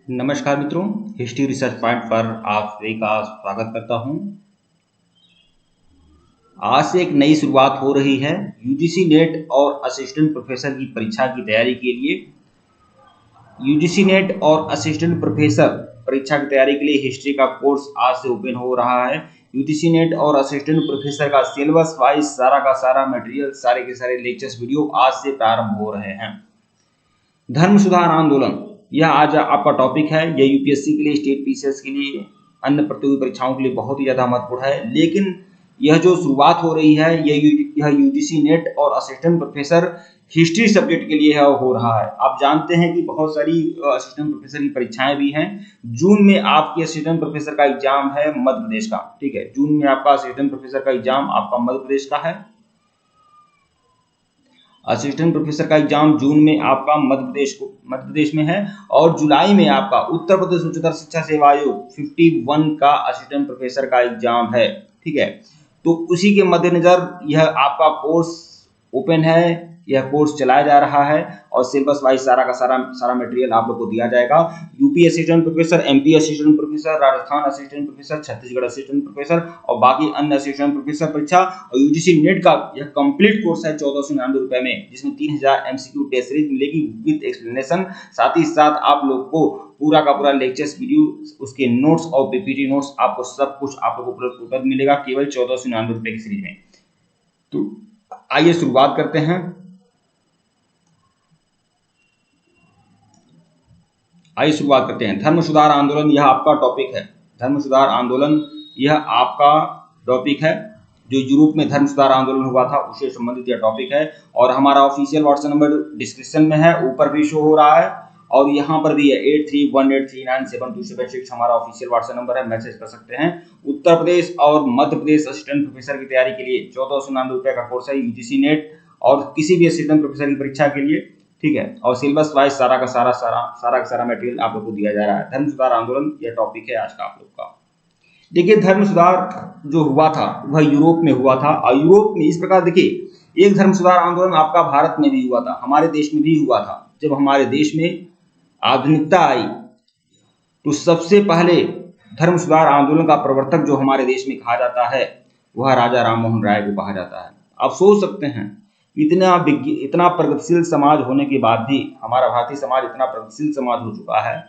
नमस्कार मित्रों, history research point पर आप सभी का स्वागत करता हूं। आज से एक नई शुरुआत हो रही है यूजीसी नेट और असिस्टेंट प्रोफेसर की परीक्षा की तैयारी के लिए। यूजीसी नेट और असिस्टेंट प्रोफेसर परीक्षा की तैयारी के लिए हिस्ट्री का कोर्स आज से ओपन हो रहा है। यूजीसी नेट और असिस्टेंट प्रोफेसर का सिलेबस वाइज सारा का सारा मटेरियल, सारे के सारे लेक्चर्स वीडियो आज से प्रारंभ हो रहे हैं। धर्म सुधार आंदोलन, यह आज आपका टॉपिक है। यह यूपीएससी के लिए, स्टेट पीसीएस के लिए, अन्य प्रतियोगी परीक्षाओं के लिए बहुत ही ज्यादा महत्वपूर्ण है। लेकिन यह जो शुरुआत हो रही है यह यूजीसी नेट और असिस्टेंट प्रोफेसर हिस्ट्री सब्जेक्ट के लिए हो रहा है। आप जानते हैं कि बहुत सारी असिस्टेंट प्रोफेसर की परीक्षाएं भी हैं। जून में आपकी असिस्टेंट प्रोफेसर का एग्जाम है मध्य प्रदेश का, ठीक है। जून में आपका असिस्टेंट प्रोफेसर का एग्जाम आपका मध्य प्रदेश का है। असिस्टेंट प्रोफेसर का एग्जाम जून में आपका मध्य प्रदेश में है। और जुलाई में आपका उत्तर प्रदेश उच्चतर शिक्षा सेवा आयोग 51 का असिस्टेंट प्रोफेसर का एग्जाम है, ठीक है। तो उसी के मद्देनजर यह आपका कोर्स ओपन है, यह कोर्स चलाया जा रहा है और सिलेबस वाइज सारा का सारा मटेरियल आप लोग को दिया जाएगा। UP assistant professor, MP assistant professor, Rajasthan assistant professor, Chhattisgarh assistant professor और बाकी अन्य असिस्टेंट प्रोफेसर परीक्षा और यूजीसी नेट का यह कंप्लीट कोर्स है 1499 रुपए में, जिसमें 3000 एमसीक्यू टेस्ट सीरीज मिलेगी विद एक्सप्लेनेशन। साथ ही साथ आप लोग को पूरा का पूरा लेक्चर्स वीडियो, उसके नोट्स और पीपीटी नोट्स, आपको सब कुछ आप लोग को उपलब्ध मिलेगा केवल 1499 रुपए की सीरीज में। तो आइए शुरुआत करते हैं। धर्म सुधार आंदोलन, यह आपका टॉपिक है। धर्म सुधार आंदोलन यह आपका टॉपिक है। जो यूरोप में धर्म सुधार आंदोलन हुआ था उससे संबंधित यह टॉपिक है। और हमारा ऑफिशियल व्हाट्सएप नंबर डिस्क्रिप्शन में है, ऊपर भी शो हो रहा है और यहाँ पर भी है 8318397276 हमारा ऑफिशियल व्हाट्सएप नंबर है, मैसेज कर सकते हैं। उत्तर प्रदेश और मध्य प्रदेश असिस्टेंट प्रोफेसर की तैयारी के लिए 1499 रुपए का कोर्स है यूजीसी नेट और किसी भी असिस्टेंट प्रोफेसर की परीक्षा के लिए, ठीक है। और सिलेबस वाइज सारा का सारा मटेरियल आप लोग को दिया जा रहा है। धर्म सुधार आंदोलन यह टॉपिक है आज का आप लोग का। देखिए, धर्म सुधार जो हुआ था वह यूरोप में हुआ था और यूरोप में इस प्रकार, देखिए, एक धर्म सुधार आंदोलन आपका भारत में भी हुआ था, हमारे देश में भी हुआ था। जब हमारे देश में आधुनिकता आई तो सबसे पहले धर्म सुधार आंदोलन का प्रवर्तक जो हमारे देश में कहा जाता है वह राजा राममोहन राय को कहा जाता है। आप सोच सकते हैं, इतना प्रगतिशील समाज होने के बाद भी हमारा भारतीय समाज इतना प्रगतिशील समाज हो चुका है,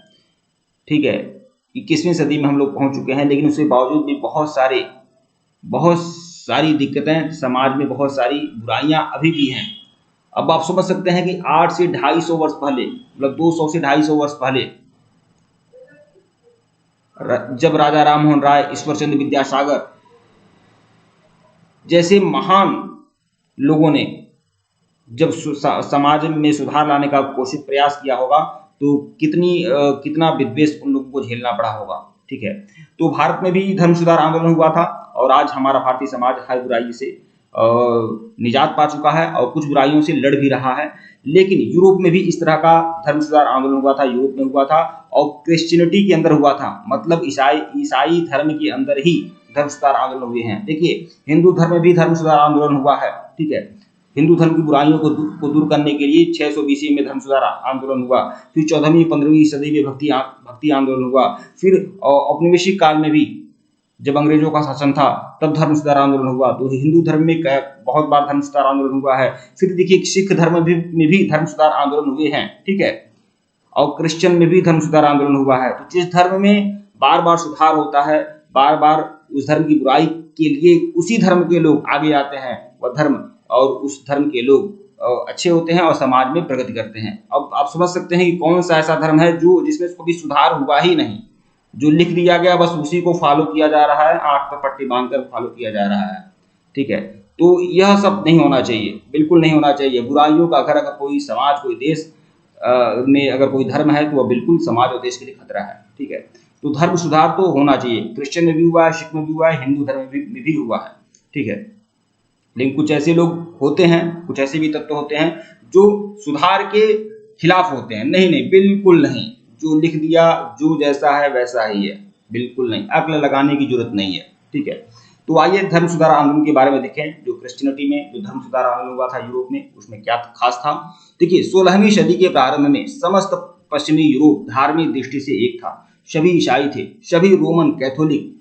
ठीक है। 21वीं सदी में हम लोग पहुंच चुके हैं, लेकिन उसके बावजूद भी बहुत सारी दिक्कतें समाज में, बहुत सारी बुराइयां अभी भी हैं। अब आप समझ सकते हैं कि 8 से 250 वर्ष पहले, मतलब 200 से 250 वर्ष पहले, जब राजा राममोहन राय, ईश्वरचंद्र विद्यासागर जैसे महान लोगों ने जब समाज में सुधार लाने का कोशिश प्रयास किया होगा तो कितना विद्वेष उन लोगों को झेलना पड़ा होगा, ठीक है। तो भारत में भी धर्म सुधार आंदोलन हुआ था और आज हमारा भारतीय समाज हर बुराई से निजात पा चुका है और कुछ बुराइयों से लड़ भी रहा है। लेकिन यूरोप में भी इस तरह का धर्म सुधार आंदोलन हुआ था, यूरोप में हुआ था और क्रिश्चियनिटी के अंदर हुआ था, मतलब ईसाई धर्म के अंदर ही धर्म सुधार आंदोलन हुए हैं। देखिए, हिंदू धर्म में भी धर्म सुधार आंदोलन हुआ है, ठीक है। हिंदू धर्म की बुराइयों को दूर करने के लिए 600 BC में धर्म सुधार आंदोलन हुआ। फिर 14वीं 15वीं सदी में भक्ति आंदोलन हुआ। फिर औपनिवेशिक काल में भी जब अंग्रेजों का शासन था तब धर्म सुधार आंदोलन हुआ। तो हिंदू धर्म में बहुत बार धर्म सुधार आंदोलन हुआ है। फिर देखिए, सिख धर्म में भी धर्म सुधार आंदोलन हुए हैं, ठीक है। और क्रिश्चियन में भी धर्म सुधार आंदोलन हुआ है। तो जिस धर्म में बार बार सुधार होता है, बार बार उस धर्म की बुराई के लिए उसी धर्म के लोग आगे आते हैं, वह धर्म और उस धर्म के लोग अच्छे होते हैं और समाज में प्रगति करते हैं। अब आप समझ सकते हैं कि कौन सा ऐसा धर्म है जिसमें कभी सुधार हुआ ही नहीं, जो लिख दिया गया बस उसी को फॉलो किया जा रहा है, आंख पर पट्टी बांधकर फॉलो किया जा रहा है, ठीक है। तो यह सब नहीं होना चाहिए, बिल्कुल नहीं होना चाहिए। बुराइयों का अगर कोई समाज, कोई देश में अगर कोई धर्म है तो वह बिल्कुल समाज और देश के लिए खतरा है, ठीक है। तो धर्म सुधार तो होना चाहिए। क्रिश्चियन में भी हुआ है, सिख में भी हुआ है, हिंदू धर्म में भी हुआ है, ठीक है। लेकिन कुछ ऐसे लोग होते हैं, कुछ ऐसे भी तत्व होते हैं जो सुधार के खिलाफ होते हैं। नहीं, बिल्कुल नहीं, जो लिख दिया, जो जैसा है वैसा ही है, बिल्कुल नहीं, अक्ल लगाने की जरूरत नहीं है, ठीक है। तो आइए धर्म सुधार आंदोलन के बारे में देखें। जो क्रिश्चियनिटी में जो धर्म सुधार आंदोलन हुआ था यूरोप में, उसमें क्या खास था। देखिए, 16वीं सदी के प्रारंभ में समस्त पश्चिमी यूरोप धार्मिक दृष्टि से एक था। सभी ईसाई थे, सभी रोमन कैथोलिक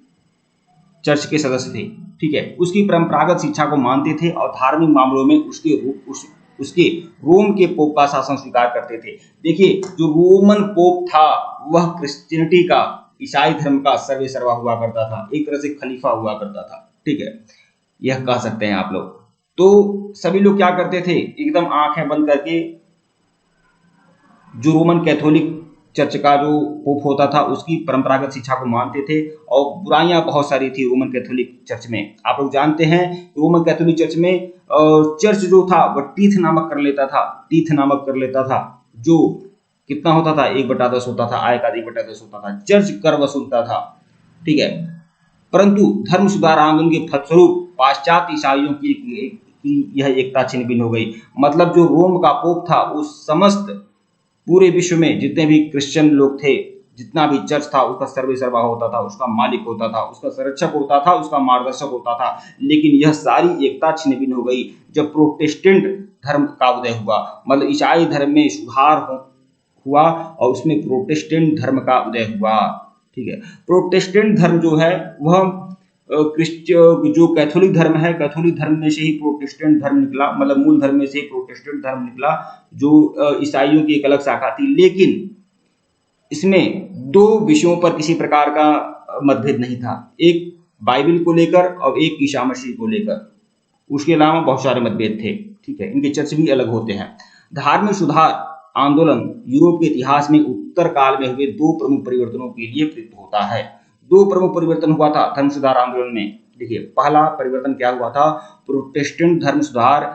चर्च के सदस्य थे, ठीक है। उसकी परंपरागत शिक्षा को मानते थे और धार्मिक मामलों में उसके रोम के पोप का शासन स्वीकार करते थे। देखिए, जो रोमन पोप था वह क्रिश्चियनिटी का, ईसाई धर्म का सर्वे सर्वा हुआ करता था, एक तरह से खलीफा हुआ करता था, ठीक है, यह कह सकते हैं आप लोग। तो सभी लोग क्या करते थे, एकदम आंखें बंद करके जो रोमन कैथोलिक चर्च का जो पोप होता था उसकी परंपरागत शिक्षा को मानते थे। और बुराइयां बहुत सारी थी रोमन कैथोलिक चर्च में। आप लोग जानते हैं रोमन कैथोलिक चर्च में चर्च जो था वह टीथ नामक कर लेता था, जो कितना होता था, 1/10 होता था, आय का 1/10 होता था। चर्च कर वसूलता था, ठीक है। परंतु धर्म सुधार आंदोलन के फलस्वरूप पाश्चात्य ईसाइयों की यह एकता छिन्न भिन्न हो गई। मतलब जो रोम का पोप था उस समस्त पूरे विश्व में जितने भी क्रिश्चियन लोग थे, जितना भी चर्च था उसका सर्वे सर्वा होता था, उसका मालिक होता था, उसका संरक्षक होता था, उसका मार्गदर्शक होता था। लेकिन यह सारी एकता छिन्न भिन्न हो गई जब प्रोटेस्टेंट धर्म का उदय हुआ। मतलब ईसाई धर्म में सुधार हुआ और उसमें प्रोटेस्टेंट धर्म का उदय हुआ, ठीक है। प्रोटेस्टेंट धर्म जो है वह जो कैथोलिक धर्म है, कैथोलिक धर्म में से ही प्रोटेस्टेंट धर्म निकला, मतलब मूल धर्म में से ही प्रोटेस्टेंट धर्म निकला, जो ईसाइयों की एक अलग शाखा थी। लेकिन इसमें दो विषयों पर किसी प्रकार का मतभेद नहीं था, एक बाइबल को लेकर और एक ईसा मसीह को लेकर। उसके अलावा बहुत सारे मतभेद थे, ठीक है। इनके चर्च भी अलग होते हैं। धार्मिक सुधार आंदोलन यूरोप के इतिहास में उत्तर काल में हुए दो प्रमुख परिवर्तनों के लिए प्रयुक्त होता है। दो प्रमुख परिवर्तन हुआ था धर्म सुधार आंदोलन में। देखिए, पहला परिवर्तन क्या हुआ था, प्रोटेस्टेंट धर्म सुधार,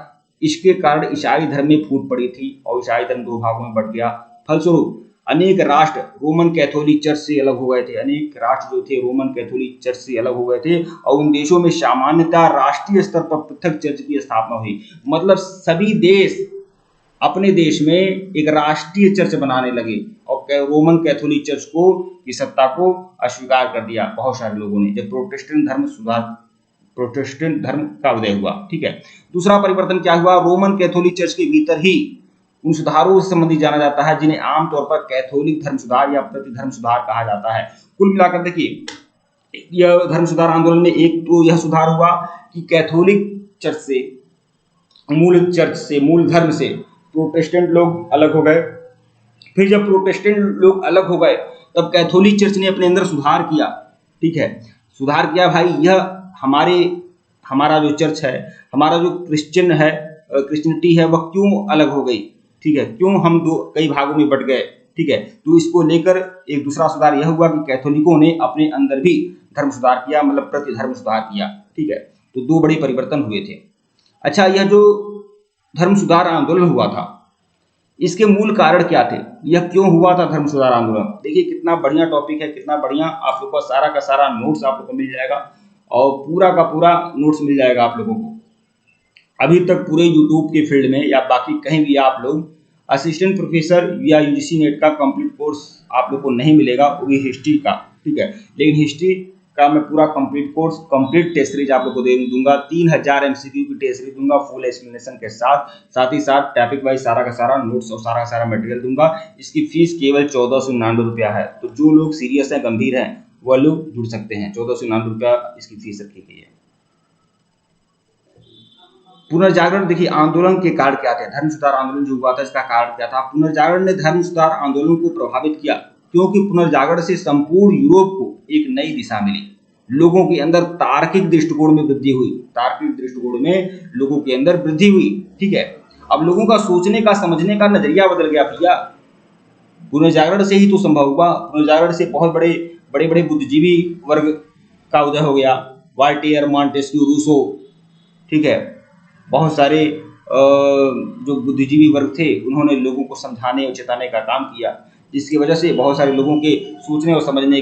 इसके कारण ईसाई धर्म में फूट पड़ी थी और ईसाई धर्म दो भागों में बट गया। फलस्वरूप अनेक राष्ट्र रोमन कैथोलिक चर्च से अलग हो गए थे, अनेक राष्ट्र जो थे रोमन कैथोलिक चर्च से अलग हो गए थे और उन देशों में सामान्यतः राष्ट्रीय स्तर पर पृथक चर्च की स्थापना हुई। मतलब सभी देश अपने देश में एक राष्ट्रीय चर्च बनाने लगे और रोमन कैथोलिक चर्च को की सत्ता को अस्वीकार कर दिया बहुत सारे लोगों ने, जब प्रोटेस्टेंट धर्म का उदय हुआ, ठीक है। दूसरा परिवर्तन क्या हुआ, रोमन कैथोलिक चर्च के भीतर ही उन सुधारों से संबंधित जाना जाता है जिन्हें आमतौर पर कैथोलिक धर्म सुधार या प्रति धर्म सुधार कहा जाता है। कुल मिलाकर देखिए, यह धर्म सुधार आंदोलन में एक तो यह सुधार हुआ कि कैथोलिक चर्च से, मूल धर्म से प्रोटेस्टेंट लोग अलग हो गए। फिर जब प्रोटेस्टेंट लोग अलग हो गए तब कैथोलिक चर्च ने अपने अंदर सुधार किया, ठीक है। सुधार किया भाई, यह हमारा जो चर्च है, हमारा जो क्रिश्चियनिटी है वह क्यों अलग हो गई, ठीक है, क्यों हम कई भागों में बट गए, ठीक है। तो इसको लेकर एक दूसरा सुधार यह हुआ कि कैथोलिकों ने अपने अंदर भी धर्म सुधार किया, मतलब प्रति धर्म सुधार किया, ठीक है। तो दो बड़े परिवर्तन हुए थे। अच्छा, यह जो धर्म सुधार आंदोलन हुआ था इसके मूल कारण क्या थे, यह क्यों हुआ था धर्म सुधार आंदोलन। देखिए कितना बढ़िया टॉपिक है, कितना बढ़िया, आप लोग को सारा का सारा नोट्स आप लोग को मिल जाएगा और पूरा का पूरा नोट्स मिल जाएगा आप लोगों को। अभी तक पूरे यूट्यूब के फील्ड में या बाकी कहीं भी आप लोग असिस्टेंट प्रोफेसर या यूजीसी नेट का कंप्लीट कोर्स आप लोग को नहीं मिलेगा, वो भी हिस्ट्री का, ठीक है। लेकिन हिस्ट्री का मैं पूरा complete course, complete test series आप लोग को दे दूंगा, 3000 एमसीक्यू की टेस्ट सीरीज दूंगा फुल एक्सप्लेनेशन के साथ ही साथ टॉपिक वाइज सारा का सारा नोट्स और सारा का सारा मटेरियल दूंगा। इसकी फीस केवल 1499 रुपया है। तो जो लोग सीरियस हैं, गंभीर हैं, वह लोग जुड़ सकते हैं। 1499 रुपया इसकी फीस रखी गई है। पुनर्जागरण, देखिए आंदोलन के कारण क्या थे, धर्म सुधार आंदोलन जो हुआ था इसका कारण क्या था। पुनर्जागरण ने धर्म सुधार आंदोलन को प्रभावित किया क्योंकि पुनर्जागरण से संपूर्ण यूरोप को एक नई दिशा मिली। लोगों के अंदर तार्किक दृष्टिकोण में वृद्धि हुई, लोगों के अंदर वृद्धि हुई, ठीक है। अब लोगों का सोचने का, समझने का नजरिया बदल गया भैया। पुनर्जागरण से ही तो संभव हुआ। पुनर्जागरण से बहुत बड़े बुद्धिजीवी वर्ग का उदय हो गया, वॉल्टेयर, मॉन्टेस्क्यू, रूसो, ठीक है। बहुत सारे जो बुद्धिजीवी वर्ग थे उन्होंने लोगों को समझाने और चेताने का काम किया, जिसकी वजह से बहुत सारे लोगों के सोचने और समझने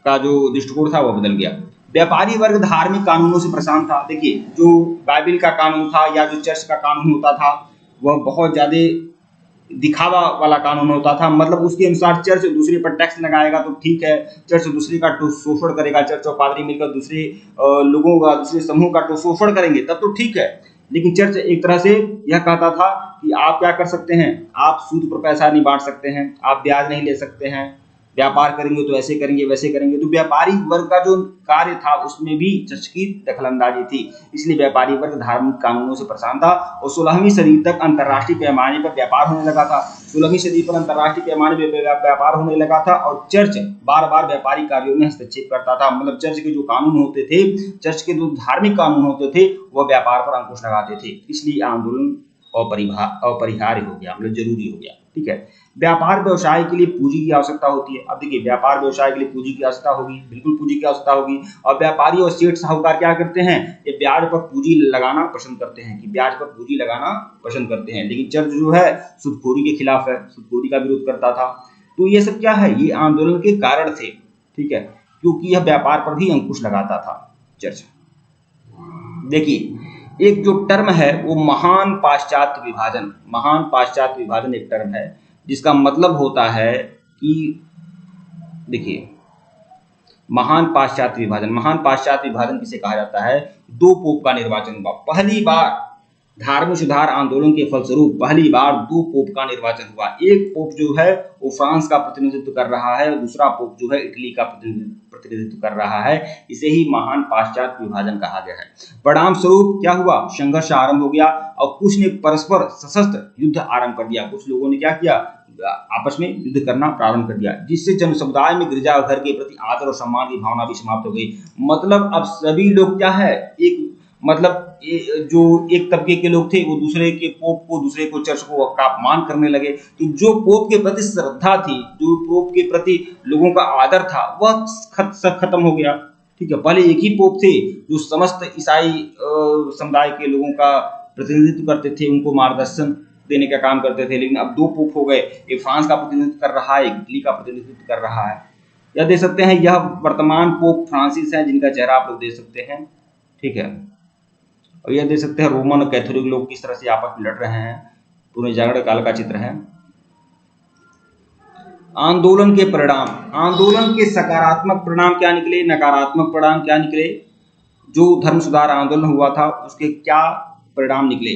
का जो दृष्टिकोण था वह बदल गया। व्यापारी वर्ग धार्मिक कानूनों से परेशान था। देखिए जो बाइबल का कानून था या जो चर्च का कानून होता था वह बहुत ज्यादा दिखावा वाला कानून होता था। मतलब उसके अनुसार चर्च दूसरे पर टैक्स लगाएगा तो ठीक है, चर्च दूसरे का शोषण करेगा, चर्च और पादरी मिलकर दूसरे लोगों का, दूसरे समूह का शोषण करेंगे तब तो ठीक है। लेकिन चर्च एक तरह से यह कहता था कि आप क्या कर सकते हैं, आप सूद पर पैसा नहीं बांट सकते हैं, आप ब्याज नहीं ले सकते हैं, व्यापार करेंगे तो ऐसे करेंगे वैसे करेंगे। तो व्यापारी वर्ग का जो कार्य था उसमें भी चर्च की दखलंदाजी थी, इसलिए व्यापारी वर्ग धार्मिक कानूनों से परेशान था। और 16वीं सदी तक अंतर्राष्ट्रीय पैमाने पर व्यापार होने लगा था। 16वीं सदी पर अंतर्राष्ट्रीय पैमाने पर व्यापार होने लगा था और चर्च बार बार व्यापारिक कार्यों में हस्तक्षेप करता था। मतलब चर्च के जो कानून होते थे, चर्च के जो धार्मिक कानून होते थे, वह व्यापार पर अंकुश लगाते थे, इसलिए आंदोलन अपरिहार्य हो गया, मतलब जरूरी हो गया। ठीक है, व्यापार व्यवसाय के लिए पूंजी की आवश्यकता होती है। अब देखिए, व्यापार व्यवसाय के लिए पूंजी की आवश्यकता होगी, बिल्कुल पूंजी की आवश्यकता होगी। और व्यापारी और सेठ साहूकार क्या करते हैं, ये ब्याज पर पूंजी लगाना पसंद करते हैं, कि ब्याज पर पूंजी लगाना पसंद करते हैं। लेकिन चर्च जो है सूदखोरी के खिलाफ है, सूदखोरी का विरोध करता था। तो ये सब क्या है, ये आंदोलन के कारण थे। ठीक है, क्योंकि यह व्यापार पर भी अंकुश लगाता था चर्च। देखिए, एक जो टर्म है वो महान पाश्चात्य विभाजन, महान पाश्चात्य विभाजन एक टर्म है, जिसका मतलब होता है कि देखिए, महान पाश्चात्य विभाजन किसे कहा जाता है, दो पोप का निर्वाचन हुआ। पहली बार धार्मिक सुधार आंदोलन के फलस्वरूप पहली बार दो पोप का निर्वाचन हुआ। एक पोप जो है वो फ्रांस का प्रतिनिधित्व कर रहा है और दूसरा पोप जो है इटली का प्रतिनिधित्व कर रहा है। इसे ही महान पाश्चात्य विभाजन कहा गया है। परिणाम स्वरूप क्या हुआ, संघर्ष आरंभ हो गया और कुछ ने परस्पर सशस्त्र युद्ध आरंभ कर दिया। कुछ लोगों ने क्या किया, आपस में युद्ध करना प्रारंभ कर दिया, जिससे जन समुदाय में गिरजाघर के प्रति आदर और सम्मान की भावना भी समाप्त हो गई। मतलब अब सभी लोग क्या है, एक मतलब जो एक तबके के लोग थे वो दूसरे के पोप को, दूसरे को चर्च को का अपमान करने लगे। तो जो पोप के प्रति श्रद्धा थी, जो पोप के प्रति लोगों का आदर था, वह खत्म हो गया। ठीक है, पहले एक ही पोप थे जो समस्त ईसाई समुदाय के लोगों का प्रतिनिधित्व करते थे, उनको मार्गदर्शन देने का काम करते थे। लेकिन अब दो पोप हो गए, एक फ्रांस का प्रतिनिधित्व कर रहा है, एक इटली का प्रतिनिधित्व कर रहा है। यह देख सकते हैं, यह वर्तमान पोप फ्रांसिस है, जिनका चेहरा आप लोग देख सकते हैं। ठीक है, और यह देख सकते हैं रोमन और कैथोलिक लोग किस तरह से आपस में लड़ रहे हैं, पुनर्जागरण काल का चित्र है। आंदोलन के परिणाम, आंदोलन के सकारात्मक परिणाम क्या निकले, नकारात्मक परिणाम क्या निकले। जो धर्म सुधार आंदोलन हुआ था उसके क्या परिणाम निकले,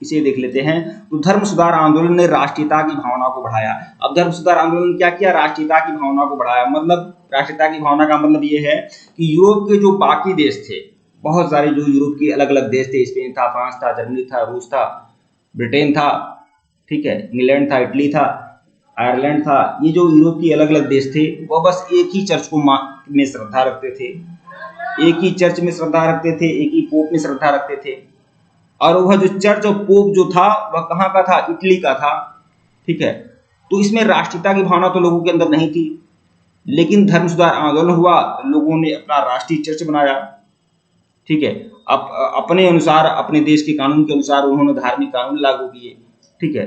इसे देख लेते हैं। तो धर्म सुधार आंदोलन ने राष्ट्रीयता की भावना को बढ़ाया। अब धर्म सुधार आंदोलन क्या किया, राष्ट्रीयता की भावना को बढ़ाया। मतलब राष्ट्रीयता की भावना का मतलब ये है कि यूरोप के जो बाकी देश थे, बहुत सारे जो यूरोप के अलग अलग देश थे, स्पेन था, फ्रांस था, जर्मनी था, रूस था, ब्रिटेन था, ठीक है, इंग्लैंड था, इटली था, आयरलैंड था, ये जो यूरोप के अलग अलग देश थे वह बस एक ही चर्च को में श्रद्धा रखते थे, एक ही चर्च में श्रद्धा रखते थे, एक ही पोप में श्रद्धा रखते थे। और वह जो चर्च और पोप जो था वह कहाँ का था, इटली का था। ठीक है, तो इसमें राष्ट्रीयता की भावना तो लोगों के अंदर नहीं थी। लेकिन धर्म सुधार आंदोलन हुआ, लोगों ने अपना राष्ट्रीय चर्च बनाया। ठीक है, अपने अनुसार, अपने देश के कानून के अनुसार उन्होंने धार्मिक कानून लागू किए। ठीक है,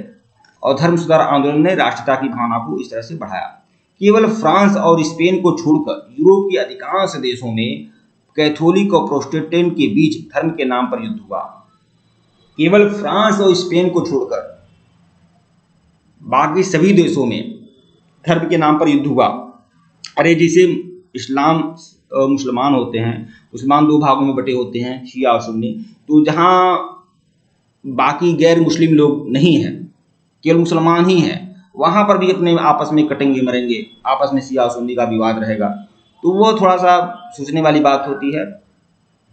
और धर्म सुधार आंदोलन ने राष्ट्रीयता की भावना को इस तरह से बढ़ाया। केवल फ्रांस और स्पेन को छोड़कर यूरोप के अधिकांश देशों में कैथोलिक और प्रोटेस्टेंट के बीच धर्म के नाम पर युद्ध हुआ। केवल फ्रांस और स्पेन को छोड़कर बाकी सभी देशों में धर्म के नाम पर युद्ध हुआ। अरे जैसे इस्लाम मुसलमान होते हैं, मुसलमान दो भागों में बटे होते हैं, शिया और सुन्नी। तो जहाँ बाकी गैर मुस्लिम लोग नहीं हैं, केवल मुसलमान ही हैं, वहाँ पर भी अपने आपस में कटेंगे मरेंगे, आपस में शिया और सुन्नी का विवाद रहेगा। तो वो थोड़ा सा सोचने वाली बात होती है।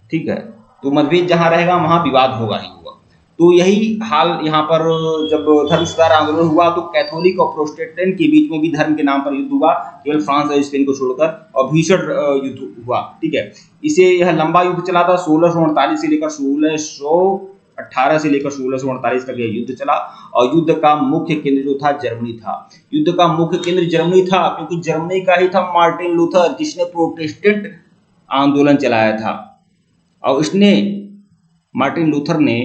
ठीक है, तो मतभेद जहाँ रहेगा वहाँ विवाद होगा ही होगा। तो यही हाल यहाँ पर जब धर्म सुधार आंदोलन हुआ तो कैथोलिक और प्रोटेस्टेंट के बीच में भी धर्म के नाम पर युद्ध हुआ, केवल फ्रांस और स्पेन को छोड़कर, और भीषण युद्ध हुआ। ठीक है, इसे यह लंबा युद्ध चला था, 1648 से लेकर 1618 से लेकर 1648 तक यह युद्ध चला। और युद्ध का मुख्य केंद्र जो था जर्मनी था। युद्ध का मुख्य केंद्र जर्मनी था क्योंकि जर्मनी का ही था मार्टिन लूथर, जिसने प्रोटेस्टेंट आंदोलन चलाया था। और उसने, मार्टिन लूथर ने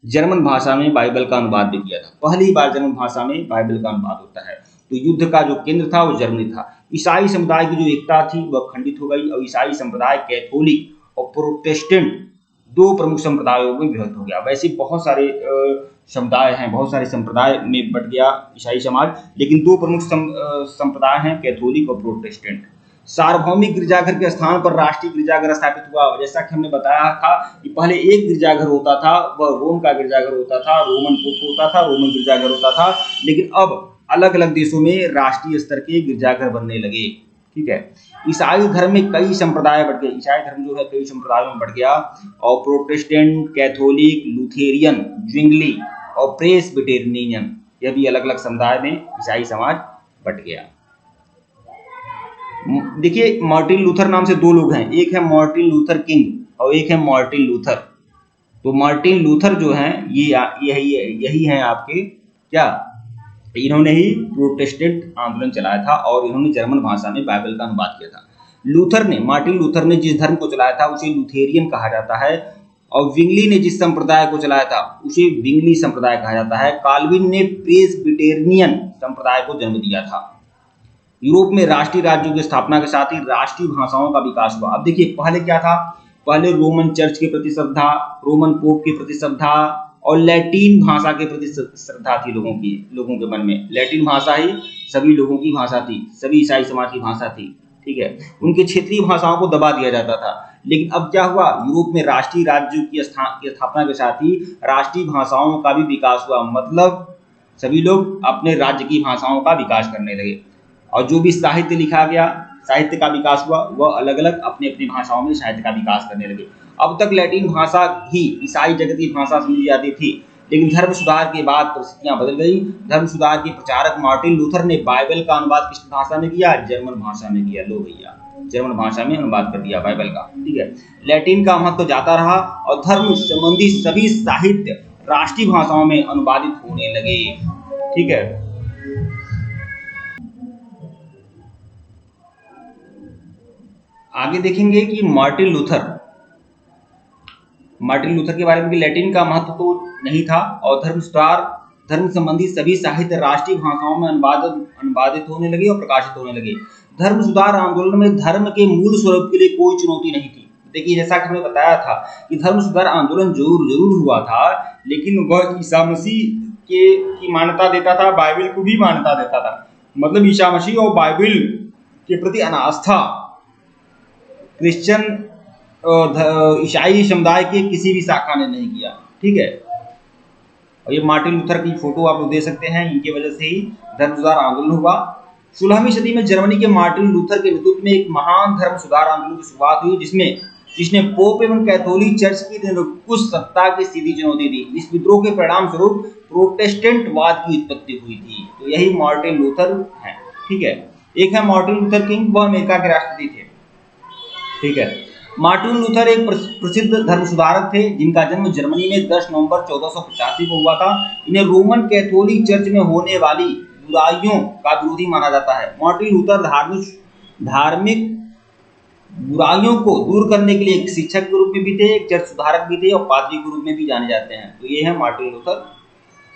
जर्मन भाषा में बाइबल का अनुवाद भी किया था। पहली बार जर्मन भाषा में बाइबल का अनुवाद होता है। तो युद्ध का जो केंद्र था वो जर्मनी था। ईसाई समुदाय की जो एकता थी वह खंडित हो गई और ईसाई संप्रदाय कैथोलिक और प्रोटेस्टेंट दो प्रमुख संप्रदायों में विभक्त हो गया। वैसे बहुत सारे समुदाय हैं, बहुत सारे संप्रदाय में बट गया ईसाई समाज, लेकिन दो प्रमुख संप्रदाय हैं, कैथोलिक और प्रोटेस्टेंट। सार्वभौमिक गिरजाघर के स्थान पर राष्ट्रीय गिरजाघर स्थापित हुआ। जैसा कि हमने बताया था कि पहले एक गिरजाघर होता था, वह रोम का गिरजाघर होता था, रोमन पोप होता था, रोमन गिरजाघर होता था, लेकिन अब अलग अलग देशों में राष्ट्रीय स्तर के गिरजाघर बनने लगे। ठीक है। ईसाई धर्म में कई संप्रदाय बढ़ गए। ईसाई धर्म जो है कई संप्रदायों में बढ़ गया, और प्रोटेस्टेंट, कैथोलिक, लूथेरियन, ज्विंगली और प्रेस्बिटेरियन, यह भी अलग अलग समुदाय में ईसाई समाज बट गया। देखिए, मार्टिन लूथर नाम से दो लोग हैं, एक है मार्टिन लूथर किंग और एक है मार्टिन लूथर। तो मार्टिन लूथर जो हैं ये यही हैं आपके क्या, इन्होंने ही प्रोटेस्टेंट आंदोलन चलाया था और इन्होंने जर्मन भाषा में बाइबल का अनुवाद किया था। मार्टिन लूथर ने जिस धर्म को चलाया था उसे लूथेरियन कहा जाता है, और विंगली ने जिस संप्रदाय को चलाया था उसे विंगली संप्रदाय कहा जाता है। काल्विन ने प्रेस्बिटेरियन संप्रदाय को जन्म दिया था। यूरोप में राष्ट्रीय राज्यों की स्थापना के साथ ही राष्ट्रीय भाषाओं का विकास हुआ। अब देखिए, पहले क्या था, पहले रोमन चर्च के प्रति श्रद्धा, रोमन पोप के प्रति श्रद्धा और लैटिन भाषा के प्रति श्रद्धा थी लोगों के मन में। लैटिन भाषा ही सभी लोगों की भाषा थी, सभी ईसाई समाज की भाषा थी। ठीक है। उनके क्षेत्रीय भाषाओं को दबा दिया जाता था। लेकिन अब क्या हुआ, यूरोप में राष्ट्रीय राज्यों की स्थापना के साथ ही राष्ट्रीय भाषाओं का भी विकास हुआ। मतलब सभी लोग अपने राज्य की भाषाओं का विकास करने लगे, और जो भी साहित्य लिखा गया, साहित्य का विकास हुआ, वह अलग अलग अपनी अपनी भाषाओं में साहित्य का विकास करने लगे। अब तक लैटिन भाषा ही ईसाई जगत की भाषा समझी जाती थी, लेकिन धर्म सुधार के बाद परिस्थितियां बदल गई। धर्म सुधार के प्रचारक मार्टिन लूथर ने बाइबल का अनुवाद किस भाषा में किया, जर्मन भाषा में किया। लो भैया, जर्मन भाषा में अनुवाद कर दिया बाइबल का। ठीक है। लैटिन का महत्व जाता रहा और धर्म संबंधी सभी साहित्य राष्ट्रीय भाषाओं में अनुवादित होने लगे। ठीक है। आगे देखेंगे कि मार्टिन लूथर के बारे में, लैटिन का महत्व तो नहीं था, और धर्म संबंधी सभी साहित्य राष्ट्रीय भाषाओं में अनुवादित होने लगे और प्रकाशित होने लगे। धर्म सुधार आंदोलन में धर्म के मूल स्वरूप के लिए कोई चुनौती नहीं थी। देखिए, जैसा कि हमने बताया था कि धर्म सुधार आंदोलन जरूर हुआ था, लेकिन वह ईसा मसीह की मान्यता देता था, बाइबल को भी मान्यता देता था। मतलब ईसा मसीह और बाइबल के प्रति अनास्था क्रिश्चियन ईसाई समुदाय के किसी भी शाखा ने नहीं किया। ठीक है। और ये मार्टिन लूथर की फोटो आप लोग दे सकते हैं, इनकी वजह से ही धर्म सुधार आंदोलन हुआ। 16वीं सदी में जर्मनी के मार्टिन लूथर के नेतृत्व में एक महान धर्म सुधार आंदोलन की शुरुआत हुई, जिसने पोप एवं कैथोलिक चर्च की निरंकुश सत्ता की सीधी चुनौती दी। इस विद्रोह के परिणाम स्वरूप प्रोटेस्टेंटवाद की उत्पत्ति हुई थी। तो यही मार्टिन लूथर है। ठीक है। एक है मार्टिन लूथर किंग, वह अमेरिका के राष्ट्रपति थे। ठीक है। मार्टिन लूथर एक प्रसिद्ध धर्म सुधारक थे, जिनका जन्म जर्मनी में 10 नवंबर 1485 को हुआ था। इन्हें रोमन कैथोलिक चर्च में होने वाली बुराइयों का विरोधी माना जाता है। मार्टिन लूथर धार्मिक बुराइयों को दूर करने के लिए एक शिक्षक के रूप में भी थे, एक चर्च सुधारक भी थे, और पादरी के रूप में भी जाने जाते हैं। तो ये है मार्टिन लूथर।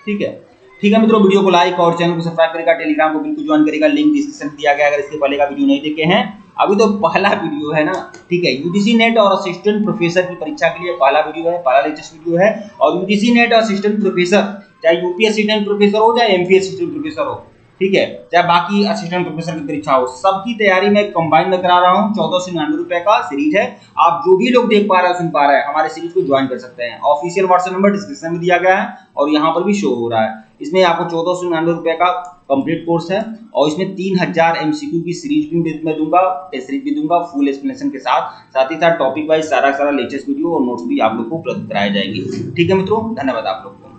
ठीक है मित्रों, वीडियो को लाइक और चैनल को सब्सक्राइब करेगा, टेलीग्राम को बिल्कुल ज्वाइन करेगा, लिंक डिस्क्रिप्शन में दिया गया। अगर इसके पहले का वीडियो नहीं देखे हैं, अभी तो पहला वीडियो है ना। ठीक है। यूजीसी नेट और असिस्टेंट प्रोफेसर की परीक्षा के लिए पहला वीडियो है, पहला लेटेस्ट वीडियो है। और यूजीसी नेट और असिस्टेंट प्रोफेसर, चाहे यूपी असिस्टेंट प्रोफेसर हो, चाहे एमपी असिस्टेंट प्रोफेसर हो, ठीक है, चाहे बाकी असिस्टेंट प्रोफेसर की परीक्षा हो, सबकी तैयारी मैं कंबाइन में करा रहा हूँ। 1499 रुपए का सीरीज है। आप जो भी लोग देख पा रहे हैं, सुन पा रहे हैं, हमारे सीरीज को ज्वाइन कर सकते हैं। ऑफिशियल व्हाट्सएप नंबर डिस्क्रिप्शन में दिया गया है और यहाँ पर भी शो हो रहा है। इसमें आपको 1499 रुपए का कंप्लीट कोर्स है, और इसमें 3000 एमसीक्यू की सीरीज भी मैं दूंगा, टेस्ट सीरीज भी दूंगा फुल एक्सप्लेनेशन के साथ ही साथ टॉपिक वाइज सारा लेटेस्ट वीडियो और नोट्स भी आप लोग को उपलब्ध कराए जाएंगे। ठीक है मित्रों, धन्यवाद आप लोग को।